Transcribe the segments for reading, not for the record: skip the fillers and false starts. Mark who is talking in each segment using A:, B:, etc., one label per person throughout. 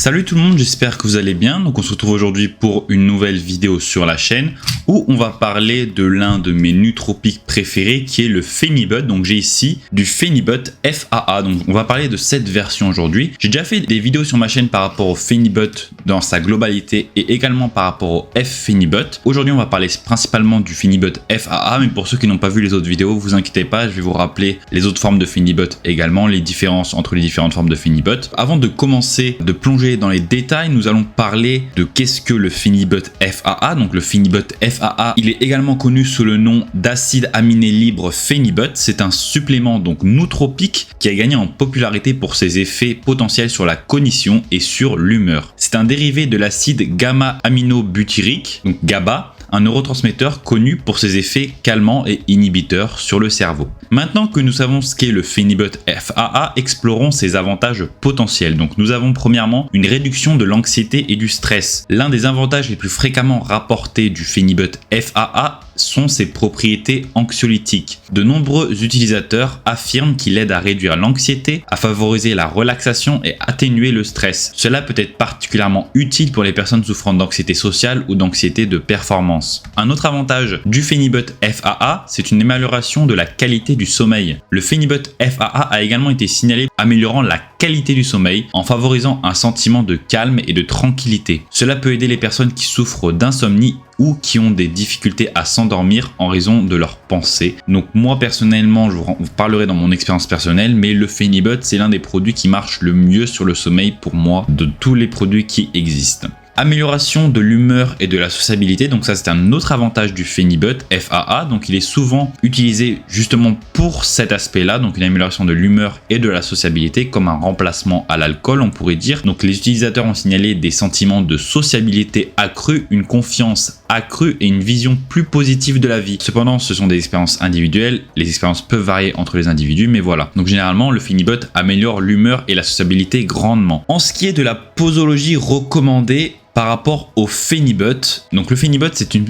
A: Salut tout le monde, j'espère que vous allez bien. Donc on se retrouve aujourd'hui pour une nouvelle vidéo sur la chaîne où on va parler de l'un de mes nootropiques préférés qui est le Phenibut. Donc j'ai ici du Phenibut FAA, donc on va parler de cette version aujourd'hui. J'ai déjà fait des vidéos sur ma chaîne par rapport au Phenibut dans sa globalité et également par rapport au F-Phenibut. Aujourd'hui on va parler principalement du Phenibut FAA, mais pour ceux qui n'ont pas vu les autres vidéos, vous inquiétez pas, je vais vous rappeler les autres formes de Phenibut également, les différences entre les différentes formes de Phenibut. Avant de commencer de plonger dans les détails, nous allons parler de qu'est-ce que le Phenibut FAA. Donc le Phenibut FAA, il est également connu sous le nom d'acide aminé libre Phenibut. C'est un supplément donc nootropique qui a gagné en popularité pour ses effets potentiels sur la cognition et sur l'humeur. C'est un dérivé de l'acide gamma-aminobutyrique, donc GABA, un neurotransmetteur connu pour ses effets calmants et inhibiteurs sur le cerveau. Maintenant que nous savons ce qu'est le Phenibut FAA, explorons ses avantages potentiels. Donc nous avons premièrement une réduction de l'anxiété et du stress. L'un des avantages les plus fréquemment rapportés du Phenibut FAA sont ses propriétés anxiolytiques. De nombreux utilisateurs affirment qu'il aide à réduire l'anxiété, à favoriser la relaxation et atténuer le stress. Cela peut être particulièrement utile pour les personnes souffrant d'anxiété sociale ou d'anxiété de performance. Un autre avantage du Phenibut FAA, c'est une amélioration de la qualité du sommeil. Le Phenibut FAA a également été signalé améliorant la qualité du sommeil en favorisant un sentiment de calme et de tranquillité. Cela peut aider les personnes qui souffrent d'insomnie ou qui ont des difficultés à s'endormir en raison de leurs pensées. Donc moi personnellement, je vous parlerai dans mon expérience personnelle, mais le Phenibut c'est l'un des produits qui marche le mieux sur le sommeil pour moi de tous les produits qui existent. Amélioration de l'humeur et de la sociabilité, donc ça c'est un autre avantage du Phenibut FAA, donc il est souvent utilisé justement pour cet aspect là, donc une amélioration de l'humeur et de la sociabilité comme un remplacement à l'alcool on pourrait dire. Donc les utilisateurs ont signalé des sentiments de sociabilité accrue, une confiance accrue et une vision plus positive de la vie. Cependant ce sont des expériences individuelles, les expériences peuvent varier entre les individus, mais voilà. Donc généralement le Phenibut améliore l'humeur et la sociabilité grandement. En ce qui est de la posologie recommandée par rapport au Phenibut, donc le Phenibut c'est une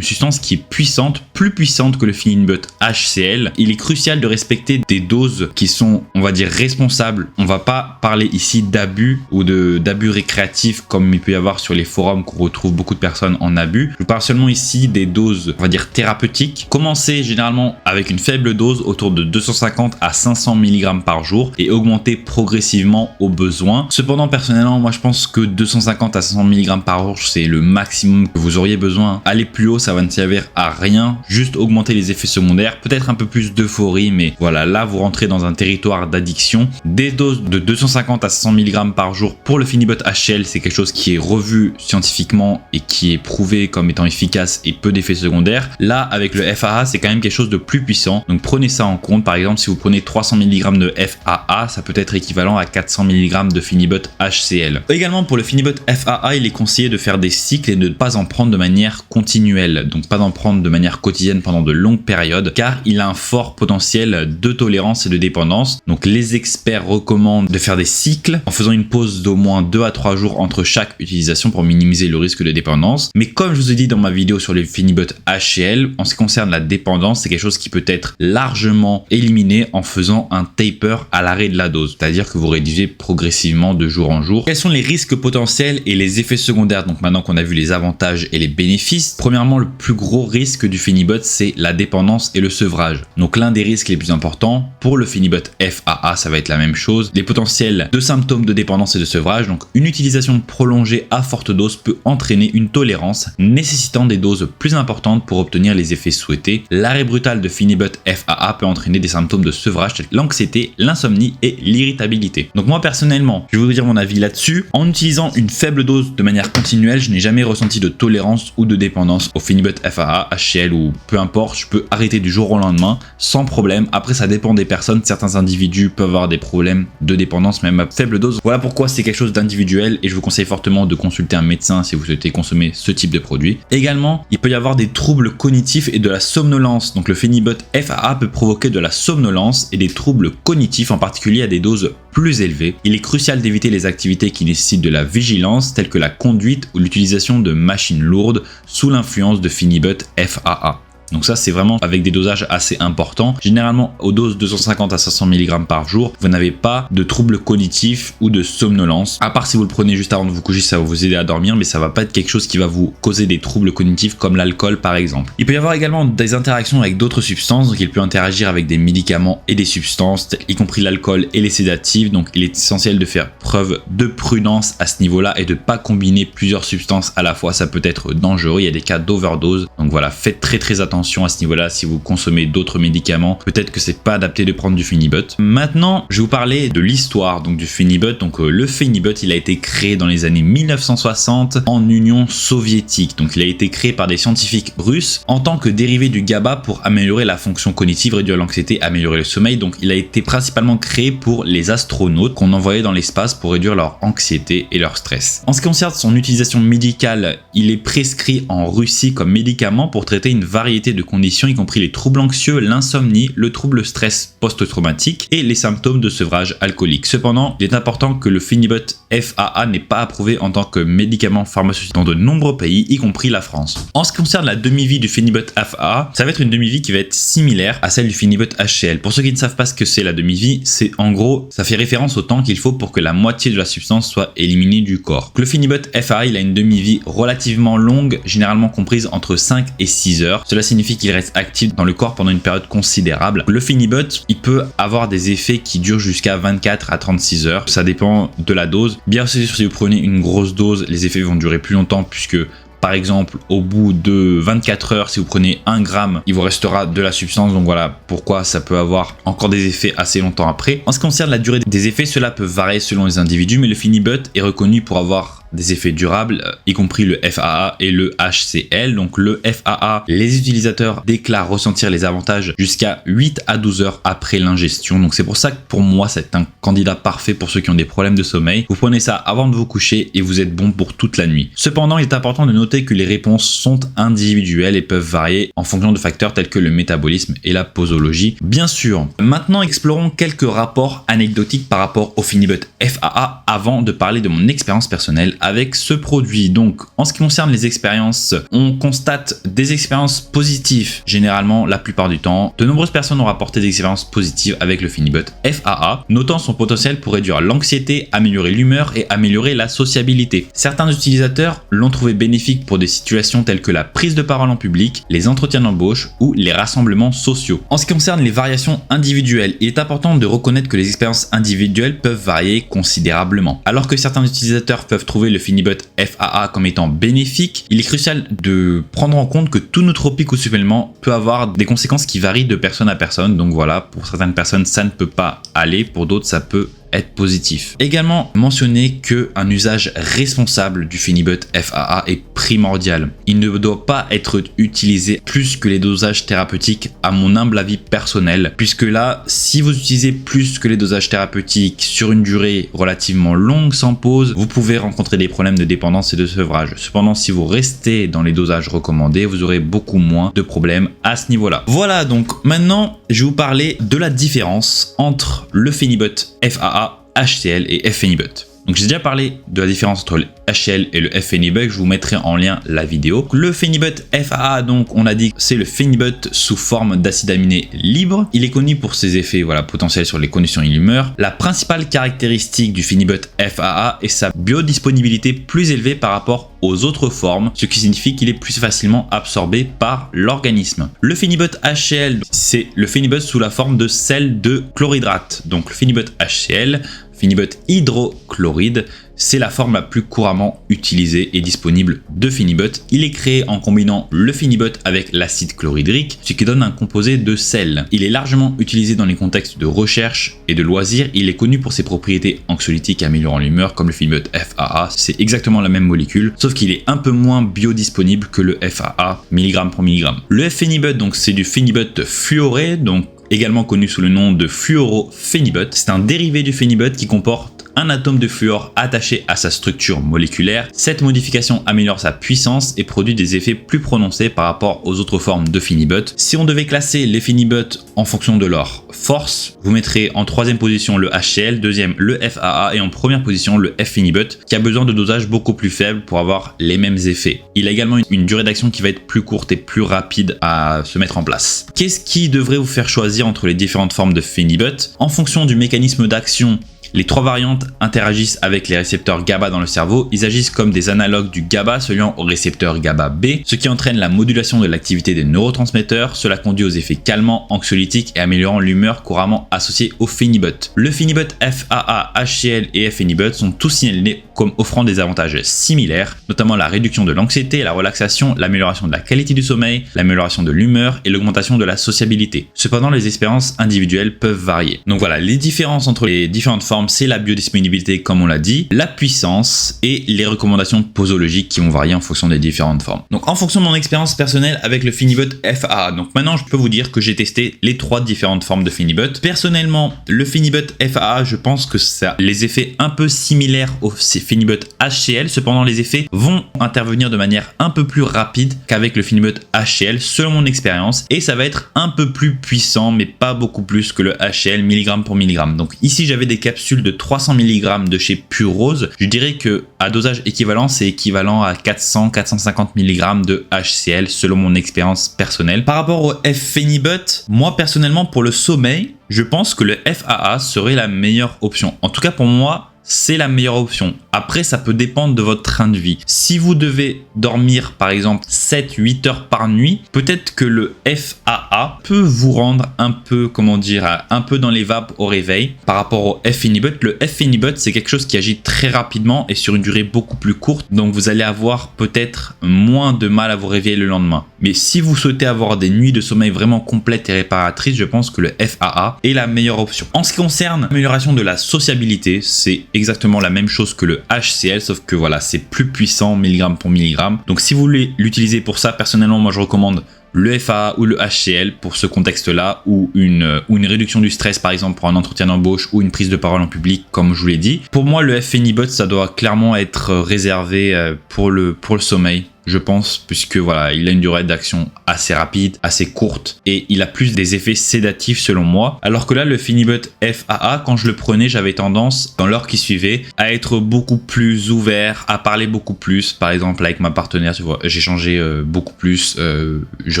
A: substance qui est puissante, plus puissante que le Phenibut HCl. Il est crucial de respecter des doses qui sont, on va dire, responsables. On va pas parler ici d'abus ou d'abus récréatifs comme il peut y avoir sur les forums qu'on retrouve beaucoup de personnes en abus. Je parle seulement ici des doses, on va dire, thérapeutiques. Commencez généralement avec une faible dose autour de 250 à 500 mg par jour et augmenter progressivement au besoin. Cependant, personnellement, moi je pense que 250 à 500 mg par jour c'est le maximum que vous auriez besoin. Aller plus haut ça va ne servir à rien, juste augmenter les effets secondaires, peut-être un peu plus d'euphorie, mais voilà, là vous rentrez dans un territoire d'addiction. Des doses de 250 à 500 mg par jour pour le Phenibut HCl, c'est quelque chose qui est revu scientifiquement et qui est prouvé comme étant efficace et peu d'effets secondaires. Là avec le FAA c'est quand même quelque chose de plus puissant, donc prenez ça en compte. Par exemple si vous prenez 300 mg de FAA, ça peut être équivalent à 400 mg de Phenibut HCl. Également pour le Phenibut FAA, il est conseillé de faire des cycles et de ne pas en prendre de manière continuelle, donc pas d'en prendre de manière quotidienne pendant de longues périodes, car il a un fort potentiel de tolérance et de dépendance. Donc les experts recommandent de faire des cycles en faisant une pause d'au moins 2 à 3 jours entre chaque utilisation pour minimiser le risque de dépendance. Mais comme je vous ai dit dans ma vidéo sur les Phenibut HCl, en ce qui concerne la dépendance, c'est quelque chose qui peut être largement éliminé en faisant un taper à l'arrêt de la dose, c'est-à-dire que vous réduisez progressivement de jour en jour. Quels sont les risques potentiels et les effets secondaires? Donc maintenant qu'on a vu les avantages et les bénéfices, premièrement le plus gros risque du Phenibut c'est la dépendance et le sevrage. Donc l'un des risques les plus importants pour le Phenibut FAA ça va être la même chose, les potentiels de symptômes de dépendance et de sevrage. Donc une utilisation prolongée à forte dose peut entraîner une tolérance nécessitant des doses plus importantes pour obtenir les effets souhaités. L'arrêt brutal de Phenibut FAA peut entraîner des symptômes de sevrage tels que l'anxiété, l'insomnie et l'irritabilité. Donc moi personnellement je vais vous dire mon avis là-dessus. En utilisant une faible dose de manière continuelle, je n'ai jamais ressenti de tolérance ou de dépendance au Phenibut FAA, HCl ou peu importe, je peux arrêter du jour au lendemain sans problème. Après ça dépend des personnes, certains individus peuvent avoir des problèmes de dépendance même à faible dose. Voilà pourquoi c'est quelque chose d'individuel et je vous conseille fortement de consulter un médecin si vous souhaitez consommer ce type de produit. Également, il peut y avoir des troubles cognitifs et de la somnolence. Donc le Phenibut FAA peut provoquer de la somnolence et des troubles cognitifs, en particulier à des doses plus élevées. Il est crucial d'éviter les activités qui nécessitent de la vigilance telles que la conduite ou l'utilisation de machines lourdes sous l'influence de Phenibut FAA. Donc ça, c'est vraiment avec des dosages assez importants. Généralement, aux doses 250 à 500 mg par jour, vous n'avez pas de troubles cognitifs ou de somnolence. À part si vous le prenez juste avant de vous coucher, ça va vous aider à dormir, mais ça va pas être quelque chose qui va vous causer des troubles cognitifs comme l'alcool par exemple. Il peut y avoir également des interactions avec d'autres substances, donc il peut interagir avec des médicaments et des substances, y compris l'alcool et les sédatifs. Donc il est essentiel de faire preuve de prudence à ce niveau-là et de pas combiner plusieurs substances à la fois. Ça peut être dangereux, il y a des cas d'overdose. Donc voilà, faites très attention à ce niveau-là. Si vous consommez d'autres médicaments, peut-être que c'est pas adapté de prendre du Phenibut. Maintenant, je vais vous parler de l'histoire donc du Phenibut. Donc le Phenibut, il a été créé dans les années 1960 en Union soviétique. Donc il a été créé par des scientifiques russes en tant que dérivé du GABA pour améliorer la fonction cognitive, réduire l'anxiété, améliorer le sommeil. Donc il a été principalement créé pour les astronautes qu'on envoyait dans l'espace pour réduire leur anxiété et leur stress. En ce qui concerne son utilisation médicale, il est prescrit en Russie comme médicament pour traiter une variété de conditions, y compris les troubles anxieux, l'insomnie, le trouble stress post-traumatique et les symptômes de sevrage alcoolique. Cependant, il est important que le Phenibut FAA n'est pas approuvé en tant que médicament pharmaceutique dans de nombreux pays, y compris la France. En ce qui concerne la demi-vie du Phenibut FAA, ça va être une demi-vie qui va être similaire à celle du Phenibut HCl. Pour ceux qui ne savent pas ce que c'est la demi-vie, c'est en gros, ça fait référence au temps qu'il faut pour que la moitié de la substance soit éliminée du corps. Le Phenibut FAA, il a une demi-vie relativement longue, généralement comprise entre 5 et 6 heures. Cela signifie qu'il reste actif dans le corps pendant une période considérable. Le Phenibut, il peut avoir des effets qui durent jusqu'à 24 à 36 heures. Ça dépend de la dose. Bien sûr, si vous prenez une grosse dose, les effets vont durer plus longtemps puisque par exemple, au bout de 24 heures, si vous prenez 1 gramme, il vous restera de la substance. Donc voilà pourquoi ça peut avoir encore des effets assez longtemps après. En ce qui concerne la durée des effets, cela peut varier selon les individus, mais le Phenibut est reconnu pour avoir des effets durables, y compris le FAA et le HCl. Donc le FAA, les utilisateurs déclarent ressentir les avantages jusqu'à 8 à 12 heures après l'ingestion. Donc c'est pour ça que pour moi, c'est un candidat parfait pour ceux qui ont des problèmes de sommeil. Vous prenez ça avant de vous coucher et vous êtes bon pour toute la nuit. Cependant, il est important de noter que les réponses sont individuelles et peuvent varier en fonction de facteurs tels que le métabolisme et la posologie. Bien sûr. Maintenant, explorons quelques rapports anecdotiques par rapport au Phenibut FAA avant de parler de mon expérience personnelle avec ce produit. Donc, en ce qui concerne les expériences, on constate des expériences positives généralement la plupart du temps. De nombreuses personnes ont rapporté des expériences positives avec le Phenibut FAA, notant son potentiel pour réduire l'anxiété, améliorer l'humeur et améliorer la sociabilité. Certains utilisateurs l'ont trouvé bénéfique pour des situations telles que la prise de parole en public, les entretiens d'embauche ou les rassemblements sociaux. En ce qui concerne les variations individuelles, il est important de reconnaître que les expériences individuelles peuvent varier considérablement. Alors que certains utilisateurs peuvent trouver le Phenibut FAA comme étant bénéfique, il est crucial de prendre en compte que tout nootropique ou supplément peut avoir des conséquences qui varient de personne à personne. Donc voilà, pour certaines personnes ça ne peut pas aller, pour d'autres ça peut être positif. Également mentionner qu'un usage responsable du Phenibut FAA est primordial. Il ne doit pas être utilisé plus que les dosages thérapeutiques à mon humble avis personnel, puisque là, si vous utilisez plus que les dosages thérapeutiques sur une durée relativement longue sans pause, vous pouvez rencontrer des problèmes de dépendance et de sevrage. Cependant, si vous restez dans les dosages recommandés, vous aurez beaucoup moins de problèmes à ce niveau-là. Voilà, donc maintenant, je vais vous parler de la différence entre le Phenibut FAA, HCl et F-Phenibut. Donc j'ai déjà parlé de la différence entre le HCl et le F-Phenibut, je vous mettrai en lien la vidéo. Le Phenibut FAA, donc on a dit que c'est le Phenibut sous forme d'acide aminé libre. Il est connu pour ses effets potentiels sur les conditions et l'humeur. La principale caractéristique du Phenibut FAA est sa biodisponibilité plus élevée par rapport aux autres formes, ce qui signifie qu'il est plus facilement absorbé par l'organisme. Le Phenibut HCl, c'est le Phenibut sous la forme de sel de chlorhydrate. Donc le Phenibut HCl, Phenibut hydrochloride, c'est la forme la plus couramment utilisée et disponible de Phenibut. Il est créé en combinant le Phenibut avec l'acide chlorhydrique, ce qui donne un composé de sel. Il est largement utilisé dans les contextes de recherche et de loisirs. Il est connu pour ses propriétés anxiolytiques améliorant l'humeur, comme le Phenibut FAA. C'est exactement la même molécule, sauf qu'il est un peu moins biodisponible que le FAA, milligramme pour milligramme. Le F-Phenibut, donc c'est du Phenibut fluoré, donc également connu sous le nom de fluorophénibut. C'est un dérivé du Phenibut qui comporte un atome de fluor attaché à sa structure moléculaire. Cette modification améliore sa puissance et produit des effets plus prononcés par rapport aux autres formes de Finibut. Si on devait classer les Finibut en fonction de leur force, vous mettrez en troisième position le HCl, deuxième le FAA et en première position le F-Finibut qui a besoin de dosages beaucoup plus faibles pour avoir les mêmes effets. Il a également une durée d'action qui va être plus courte et plus rapide à se mettre en place. Qu'est-ce qui devrait vous faire choisir entre les différentes formes de Finibut? En fonction du mécanisme d'action, les trois variantes interagissent avec les récepteurs GABA dans le cerveau. Ils agissent comme des analogues du GABA se liant au récepteur GABA B, ce qui entraîne la modulation de l'activité des neurotransmetteurs. Cela conduit aux effets calmants, anxiolytiques et améliorant l'humeur couramment associés au Finibut. Le Finibut FAA, HCl et F-Finibut sont tous signalés comme offrant des avantages similaires, notamment la réduction de l'anxiété, la relaxation, l'amélioration de la qualité du sommeil, l'amélioration de l'humeur et l'augmentation de la sociabilité. Cependant, les expériences individuelles peuvent varier. Donc voilà, les différences entre les différentes formes, c'est la biodisponibilité comme on l'a dit, la puissance et les recommandations posologiques qui vont varier en fonction des différentes formes. Donc en fonction de mon expérience personnelle avec le Finibut FAA, donc maintenant je peux vous dire que j'ai testé les trois différentes formes de Finibut. Personnellement, le Finibut FAA, je pense que ça a les effets un peu similaires au Finibut HCl, cependant les effets vont intervenir de manière un peu plus rapide qu'avec le Finibut HCl selon mon expérience et ça va être un peu plus puissant mais pas beaucoup plus que le HCl milligramme pour milligramme. Donc ici j'avais des capsules de 300 mg de chez Pure Rose, je dirais que à dosage équivalent, c'est équivalent à 400-450 mg de HCl selon mon expérience personnelle. Par rapport au F-Finibut, moi personnellement pour le sommeil, je pense que le FAA serait la meilleure option. En tout cas pour moi, c'est la meilleure option. Après, ça peut dépendre de votre train de vie. Si vous devez dormir, par exemple, 7-8 heures par nuit, peut-être que le FAA peut vous rendre un peu, comment dire, un peu dans les vapes au réveil. Par rapport au F-Finibut, le F-Finibut, c'est quelque chose qui agit très rapidement et sur une durée beaucoup plus courte. Donc, vous allez avoir peut-être moins de mal à vous réveiller le lendemain. Mais si vous souhaitez avoir des nuits de sommeil vraiment complètes et réparatrices, je pense que le FAA est la meilleure option. En ce qui concerne l'amélioration de la sociabilité, c'est exactement la même chose que le HCl, sauf que voilà, c'est plus puissant milligramme pour milligramme. Donc si vous voulez l'utiliser pour ça, personnellement, moi je recommande le FAA ou le HCl pour ce contexte-là, ou une réduction du stress par exemple pour un entretien d'embauche ou une prise de parole en public comme je vous l'ai dit. Pour moi, le F-Finibut, ça doit clairement être réservé pour le sommeil. Je pense, puisque voilà, il a une durée d'action assez rapide, assez courte et il a plus des effets sédatifs selon moi. Alors que là, le Finibut FAA, quand je le prenais, j'avais tendance, dans l'heure qui suivait, à être beaucoup plus ouvert, à parler beaucoup plus. Par exemple, avec ma partenaire, tu vois, j'échangeais beaucoup plus, je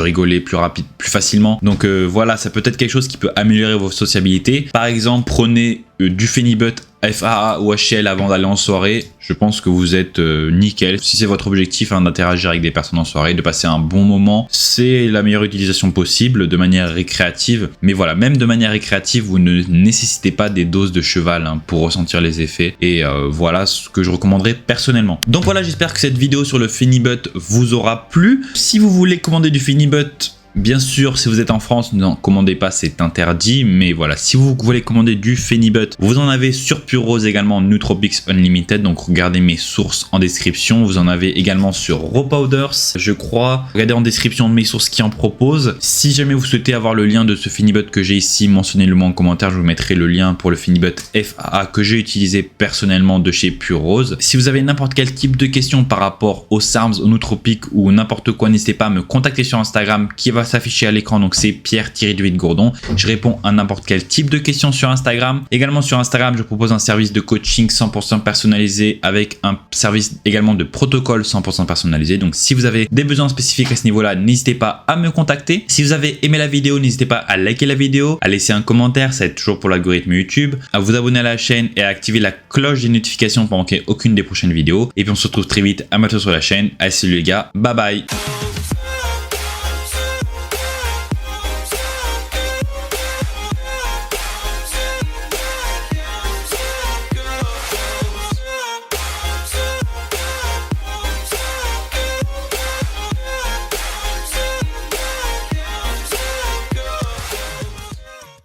A: rigolais plus rapide, plus facilement. Donc voilà, ça peut être quelque chose qui peut améliorer vos sociabilités. Par exemple, prenez du Finibut FAA ou HCl avant d'aller en soirée, je pense que vous êtes nickel. Si c'est votre objectif d'interagir avec des personnes en soirée, de passer un bon moment, c'est la meilleure utilisation possible de manière récréative. Mais voilà, même de manière récréative, vous ne nécessitez pas des doses de cheval pour ressentir les effets. Et voilà ce que je recommanderais personnellement. Donc voilà, j'espère que cette vidéo sur le Finibut vous aura plu. Si vous voulez commander du Finibut, bien sûr, si vous êtes en France, n'en commandez pas, c'est interdit. Mais voilà, si vous voulez commander du Finibut, vous en avez sur Pure Rose également, Nootropics Unlimited. Donc regardez mes sources en description. Vous en avez également sur Raw Powders, je crois. Regardez en description mes sources qui en proposent. Si jamais vous souhaitez avoir le lien de ce Finibut que j'ai ici, mentionnez-le moi en commentaire. Je vous mettrai le lien pour le Finibut FAA que j'ai utilisé personnellement de chez Pure Rose. Si vous avez n'importe quel type de questions par rapport aux SARMs, aux nootropiques ou n'importe quoi, n'hésitez pas à me contacter sur Instagram qui va s'afficher à l'écran, donc c'est Pierre-Gourdon. Je réponds à n'importe quel type de questions sur Instagram. Également sur Instagram, je propose un service de coaching 100% personnalisé avec un service également de protocole 100% personnalisé. Donc si vous avez des besoins spécifiques à ce niveau-là, n'hésitez pas à me contacter. Si vous avez aimé la vidéo, n'hésitez pas à liker la vidéo, à laisser un commentaire, ça aide toujours pour l'algorithme YouTube, à vous abonner à la chaîne et à activer la cloche des notifications pour manquer aucune des prochaines vidéos. Et puis on se retrouve très vite à bientôt sur la chaîne. Allez, salut les gars, bye bye.